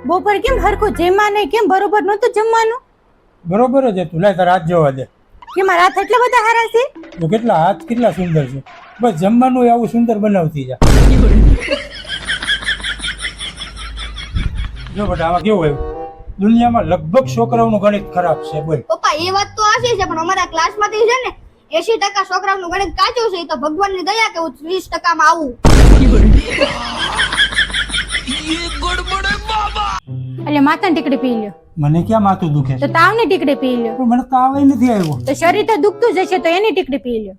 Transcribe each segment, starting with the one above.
બપોર કેમ હરખું જમવા નહીં? કેમ બરોબર નહોતું જમવાનું? બરોબર જ હતું. લાય તારા હાથ જોવા દે. કે મારા હાથ એટલા બધા સારા છે? તો કેટલા હાથ કેટલા સુંદર છે. બસ જમવાનું આવું સુંદર બનાવતી જા. જો બેટા આમાં કેવું આવ્યું, દુનિયામાં લગભગ છોકરાઓનું ગણિત ખરાબ છે. બોલ. પપ્પા એ વાત તો સાચી છે, પણ અમારા ક્લાસમાંથી છે ને 80% છોકરાઓનું ગણિત કાચું છે. એ તો ભગવાનની દયા કે હું 30% માં આવું. એટલે માથાની ટીકડી પી લ્યો. મને ક્યાં માથું દુખે તો છે? તાવની ટીકડી પી લ્યો. પણ મને તાવ નથી આવ્યો. તો શરીર તો દુખતું જ હશે, તો એની ટીકડી પી લ્યો.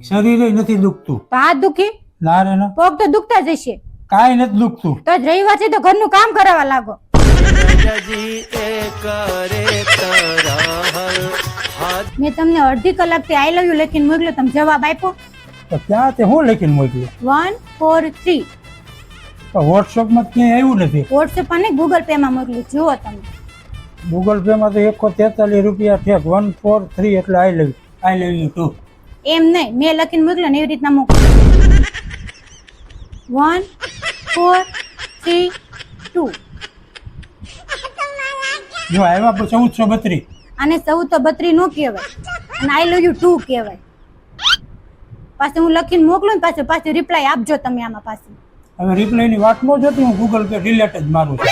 શરીરે નથી દુખતું. તો હાથ દુખી, ના રે ના, પગ તો દુખતા જ હશે. કાંઈ નથી દુખતું. તો જ રવિવાર છે તો ઘરનું કામ કરાવવા લાગો. મેં તમને અડધી કલાકથી આઈ લવ યુ લખીને મોકલ્યો, તમે જવાબ આપ્યો? તો ક્યાં તે હું લખીને મોકલ્યું? 1 4 3. વોટ્સઅપમાં ક્યાંય આવ્યું નથી. વોટ્સએપ અને ગૂગલ પે માં મોકલ્યું, જુઓ તમે. ગૂગલ પે માં તો 143 રૂપિયા ઠેક. 143 એટલે આઈ લવ યુ ટુ. એમ નહીં, મેં લખીને મોકલ્યો ને એવી રીતના મોકલો. 1 4 3 2. જો આવ્યા પણ 1432. આને 1432 નો કહેવાય, અને આઈ લવ યુ 2 કહેવાય. પાછું હું લખીને મોકલું ને પાછું રિપ્લાય આપજો તમે આમાં પાછું. હવે રિપ્લાય ની વાત ન જતી, હું ગૂગલ પે ડિલીટ જ મારું છું.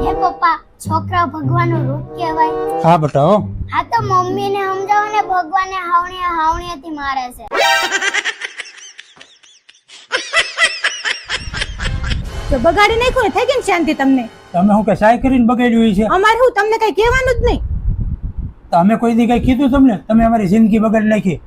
હે પપ્પા, છોકરા ભગવાનનું રૂપ કહેવાય. હા બેટા હો. હા તો મમ્મીને સમજાવો ને, ભગવાનને હાવણીયાથી મારે છે. તો બગાડી નાખ્યું ને, થઈ ગઈ ને શાંતિ તમને? તમે હું કે સાય કરીને બગાડ્યું છે? અમારે હું તમને કઈ કહેવાનું જ નહીં. તો અમે કોઈ દી કઈ કીધું તમને? તમે અમારી જિંદગી બગાડી નાખી.